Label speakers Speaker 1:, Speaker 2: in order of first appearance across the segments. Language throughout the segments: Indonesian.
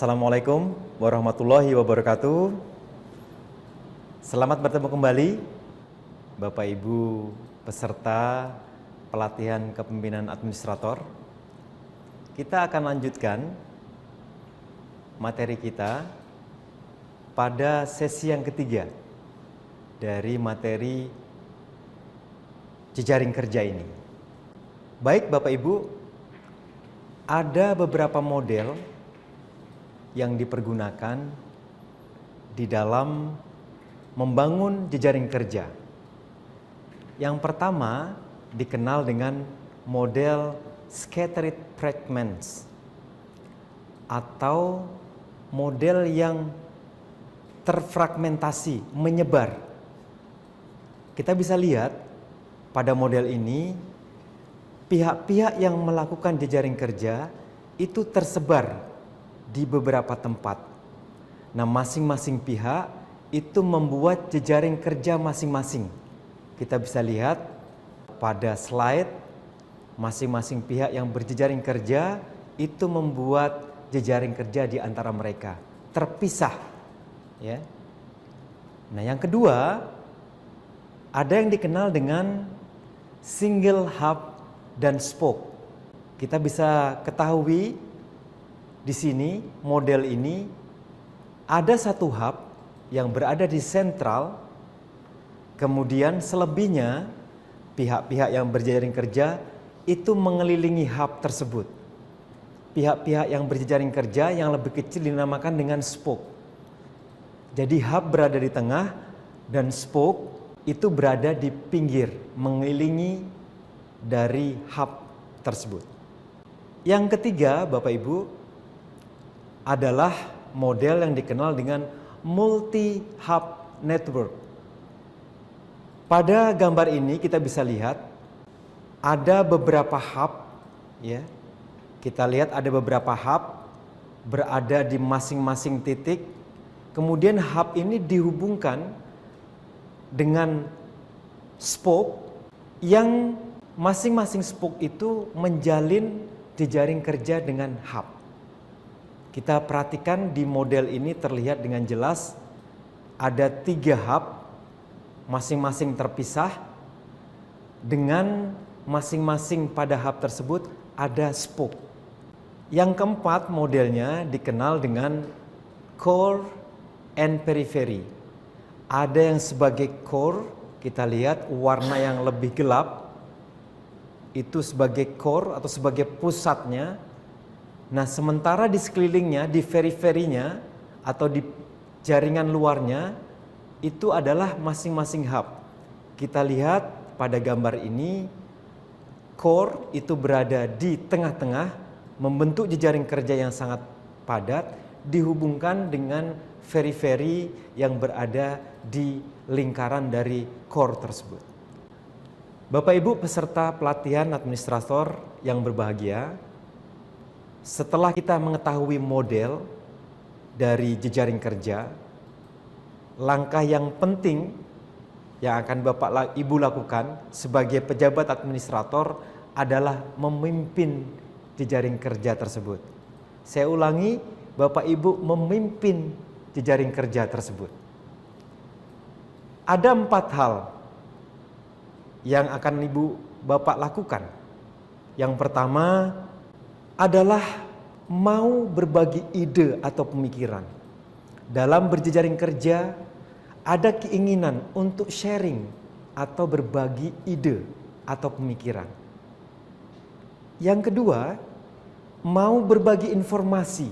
Speaker 1: Assalamualaikum warahmatullahi wabarakatuh. Selamat bertemu kembali Bapak Ibu peserta pelatihan kepemimpinan administrator. Kita akan lanjutkan materi kita pada sesi yang ketiga dari materi jejaring kerja ini. Baik Bapak Ibu, ada beberapa model yang dipergunakan di dalam membangun jejaring kerja. Yang pertama dikenal dengan model scattered fragments atau model yang terfragmentasi, menyebar. Kita bisa lihat pada model ini pihak-pihak yang melakukan jejaring kerja itu tersebar di beberapa tempat. Nah, masing-masing pihak itu membuat jejaring kerja masing-masing. Kita bisa lihat pada slide, masing-masing pihak yang berjejaring kerja itu membuat jejaring kerja di antara mereka, terpisah. Ya. Nah, yang kedua, ada yang dikenal dengan single hub dan spoke. Kita bisa ketahui di sini model ini ada satu hub yang berada di sentral, kemudian selebihnya pihak-pihak yang berjejaring kerja itu mengelilingi hub tersebut. Pihak-pihak yang berjejaring kerja yang lebih kecil dinamakan dengan spoke. Jadi hub berada di tengah dan spoke itu berada di pinggir, mengelilingi dari hub tersebut. Yang ketiga, Bapak Ibu, adalah model yang dikenal dengan multi-hub network. Pada gambar ini kita bisa lihat ada beberapa hub, ya. Kita lihat ada beberapa hub berada di masing-masing titik. Kemudian hub ini dihubungkan dengan spoke yang masing-masing spoke itu menjalin jejaring kerja dengan hub. Kita perhatikan di model ini terlihat dengan jelas ada 3 hub masing-masing terpisah, dengan masing-masing pada hub tersebut ada spoke. Yang keempat modelnya dikenal dengan core and periphery. Ada yang sebagai core, kita lihat warna yang lebih gelap itu sebagai core atau sebagai pusatnya. Nah, sementara di sekelilingnya, di periferinya atau di jaringan luarnya itu adalah masing-masing hub. Kita lihat pada gambar ini core itu berada di tengah-tengah, membentuk jejaring kerja yang sangat padat, dihubungkan dengan periferi yang berada di lingkaran dari core tersebut. Bapak Ibu peserta pelatihan administrator yang berbahagia, setelah kita mengetahui model dari jejaring kerja, langkah yang penting yang akan Bapak Ibu lakukan sebagai pejabat administrator adalah memimpin jejaring kerja tersebut. Saya ulangi, Bapak Ibu memimpin jejaring kerja tersebut. Ada 4 hal yang akan Bapak lakukan. Yang pertama adalah mau berbagi ide atau pemikiran. Dalam berjejaring kerja ada keinginan untuk sharing atau berbagi ide atau pemikiran. Yang kedua, mau berbagi informasi.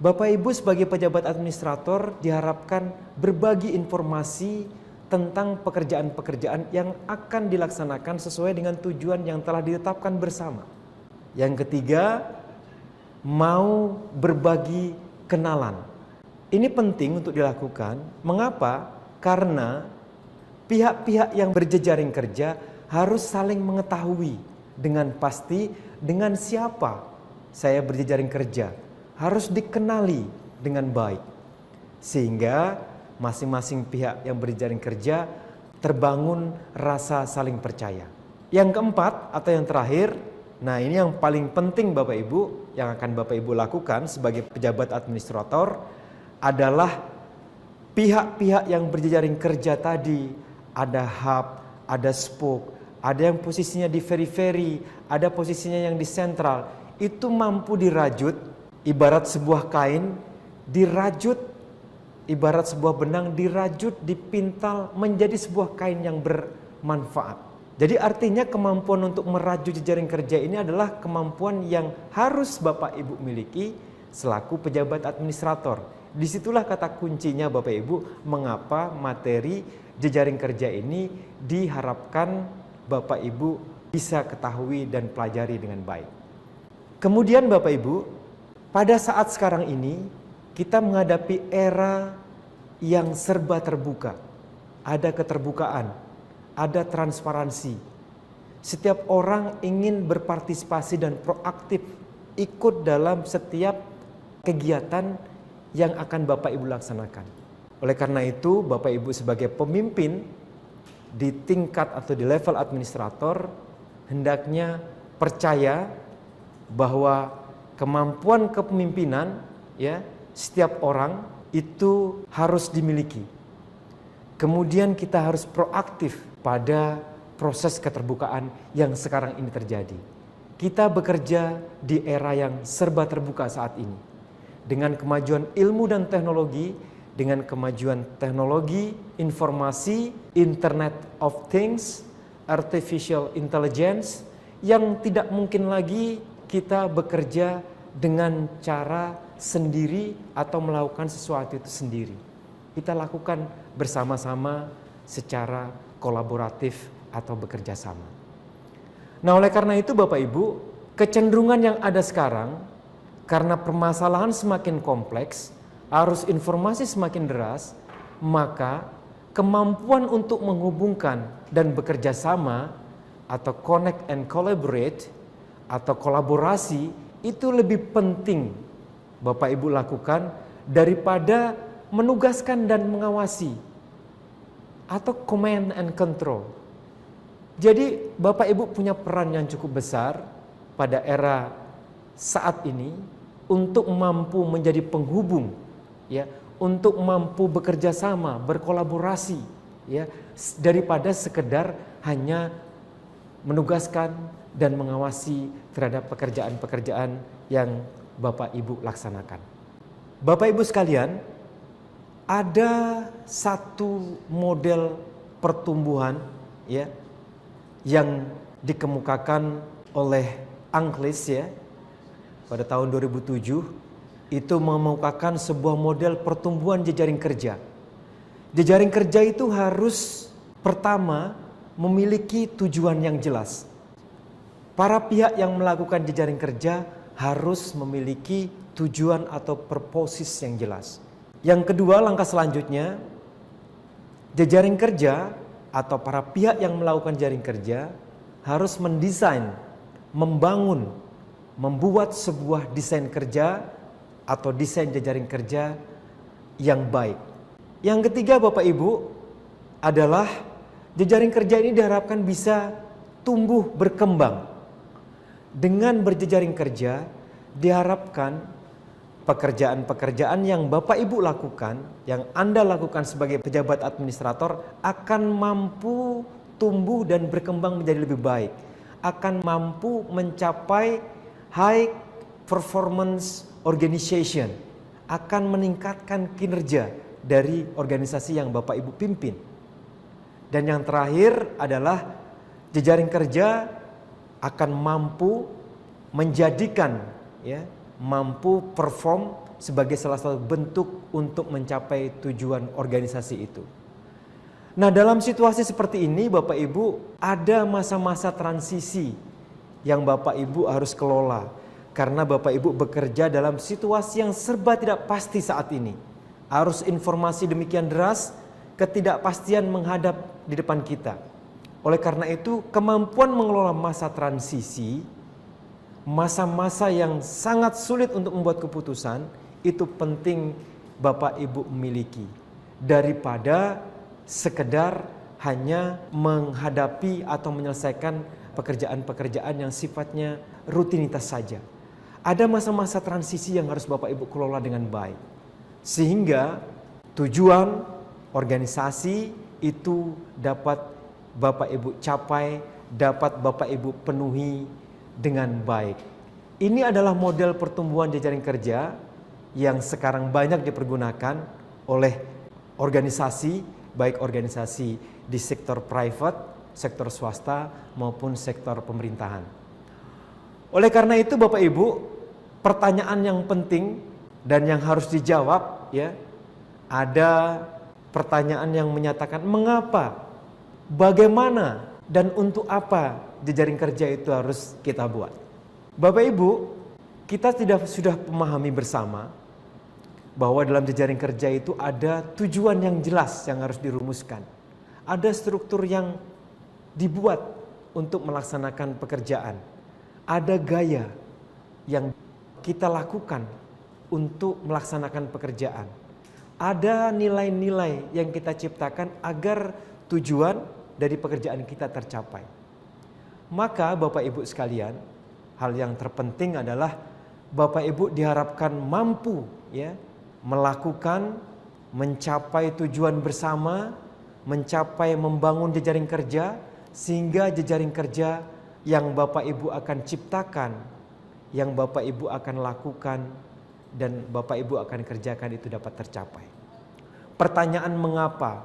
Speaker 1: Bapak Ibu sebagai pejabat administrator diharapkan berbagi informasi tentang pekerjaan-pekerjaan yang akan dilaksanakan sesuai dengan tujuan yang telah ditetapkan bersama. Yang ketiga, mau berbagi kenalan. Ini penting untuk dilakukan. Mengapa? Karena pihak-pihak yang berjejaring kerja harus saling mengetahui dengan pasti dengan siapa saya berjejaring kerja. Harus dikenali dengan baik. Sehingga masing-masing pihak yang berjejaring kerja terbangun rasa saling percaya. Yang keempat atau yang terakhir, nah ini yang paling penting Bapak Ibu, yang akan Bapak Ibu lakukan sebagai pejabat administrator adalah pihak-pihak yang berjejaring kerja tadi, ada hub, ada spoke, ada yang posisinya di periferi, ada posisinya yang di sentral, itu mampu dirajut, ibarat sebuah kain, dirajut, ibarat sebuah benang dirajut, dipintal menjadi sebuah kain yang bermanfaat. Jadi artinya kemampuan untuk merajut jejaring kerja ini adalah kemampuan yang harus Bapak Ibu miliki selaku pejabat administrator. Disitulah kata kuncinya Bapak Ibu, mengapa materi jejaring kerja ini diharapkan Bapak Ibu bisa ketahui dan pelajari dengan baik. Kemudian Bapak Ibu, pada saat sekarang ini kita menghadapi era yang serba terbuka. Ada keterbukaan, ada transparansi. Setiap orang ingin berpartisipasi dan proaktif ikut dalam setiap kegiatan yang akan Bapak Ibu laksanakan. Oleh karena itu, Bapak Ibu sebagai pemimpin di tingkat atau di level administrator hendaknya percaya bahwa kemampuan kepemimpinan ya setiap orang itu harus dimiliki. Kemudian kita harus proaktif pada proses keterbukaan yang sekarang ini terjadi. Kita bekerja di era yang serba terbuka saat ini. Dengan kemajuan ilmu dan teknologi, dengan kemajuan teknologi, informasi, Internet of Things, Artificial Intelligence, yang tidak mungkin lagi kita bekerja dengan cara sendiri atau melakukan sesuatu itu sendiri. Kita lakukan bersama-sama secara kolaboratif atau bekerja sama. Nah, oleh karena itu Bapak Ibu, kecenderungan yang ada sekarang karena permasalahan semakin kompleks, arus informasi semakin deras, maka kemampuan untuk menghubungkan dan bekerja sama atau connect and collaborate atau kolaborasi itu lebih penting Bapak Ibu lakukan daripada menugaskan dan mengawasi atau command and control. Jadi Bapak Ibu punya peran yang cukup besar pada era saat ini untuk mampu menjadi penghubung, ya, untuk mampu bekerja sama, berkolaborasi, ya, daripada sekedar hanya menugaskan dan mengawasi terhadap pekerjaan-pekerjaan yang Bapak Ibu laksanakan. Bapak Ibu sekalian, ada satu model pertumbuhan ya yang dikemukakan oleh Angliss ya pada tahun 2007, itu mengemukakan sebuah model pertumbuhan jejaring kerja. Jejaring kerja itu harus pertama memiliki tujuan yang jelas. Para pihak yang melakukan jejaring kerja harus memiliki tujuan atau purposes yang jelas. Yang kedua, langkah selanjutnya, jejaring kerja atau para pihak yang melakukan jejaring kerja harus mendesain, membangun, membuat sebuah desain kerja atau desain jejaring kerja yang baik. Yang ketiga Bapak Ibu adalah jejaring kerja ini diharapkan bisa tumbuh berkembang. Dengan berjejaring kerja diharapkan pekerjaan-pekerjaan yang Bapak Ibu lakukan, yang Anda lakukan sebagai pejabat administrator akan mampu tumbuh dan berkembang menjadi lebih baik. Akan mampu mencapai high performance organization, akan meningkatkan kinerja dari organisasi yang Bapak Ibu pimpin. Dan yang terakhir adalah jejaring kerja akan mampu menjadikan ya, mampu perform sebagai salah satu bentuk untuk mencapai tujuan organisasi itu. Nah, dalam situasi seperti ini Bapak Ibu ada masa-masa transisi yang Bapak Ibu harus kelola. Karena Bapak Ibu bekerja dalam situasi yang serba tidak pasti saat ini. Arus informasi demikian deras, ketidakpastian menghadap di depan kita. Oleh karena itu, kemampuan mengelola masa transisi, masa-masa yang sangat sulit untuk membuat keputusan, itu penting Bapak Ibu miliki. Daripada sekedar hanya menghadapi atau menyelesaikan pekerjaan-pekerjaan yang sifatnya rutinitas saja. Ada masa-masa transisi yang harus Bapak Ibu kelola dengan baik. Sehingga tujuan organisasi itu dapat Bapak Ibu capai, dapat Bapak Ibu penuhi dengan baik. Ini adalah model pertumbuhan jejaring kerja yang sekarang banyak dipergunakan oleh organisasi, baik organisasi di sektor private, sektor swasta maupun sektor pemerintahan. Oleh karena itu Bapak Ibu, pertanyaan yang penting dan yang harus dijawab ya, ada pertanyaan yang menyatakan mengapa, bagaimana, dan untuk apa jejaring kerja itu harus kita buat. Bapak Ibu, kita sudah memahami bersama bahwa dalam jejaring kerja itu ada tujuan yang jelas yang harus dirumuskan. Ada struktur yang dibuat untuk melaksanakan pekerjaan. Ada gaya yang kita lakukan untuk melaksanakan pekerjaan. Ada nilai-nilai yang kita ciptakan agar tujuan dari pekerjaan kita tercapai. Maka Bapak Ibu sekalian, hal yang terpenting adalah Bapak Ibu diharapkan mampu ya melakukan, mencapai tujuan bersama, mencapai membangun jejaring kerja, sehingga jejaring kerja yang Bapak Ibu akan ciptakan, yang Bapak Ibu akan lakukan, dan Bapak Ibu akan kerjakan itu dapat tercapai. Pertanyaan mengapa,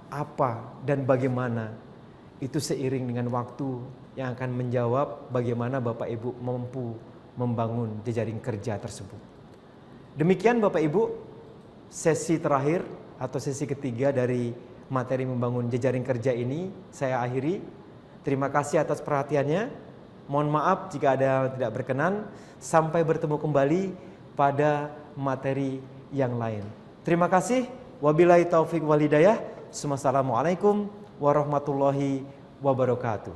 Speaker 1: apa, dan bagaimana itu seiring dengan waktu yang akan menjawab bagaimana Bapak Ibu mampu membangun jejaring kerja tersebut. Demikian Bapak Ibu, sesi terakhir atau sesi ketiga dari materi membangun jejaring kerja ini saya akhiri. Terima kasih atas perhatiannya. Mohon maaf jika ada yang tidak berkenan. Sampai bertemu kembali pada materi yang lain. Terima kasih. Wabillahi taufik wal hidayah. Wassalamualaikum warahmatullahi wabarakatuh.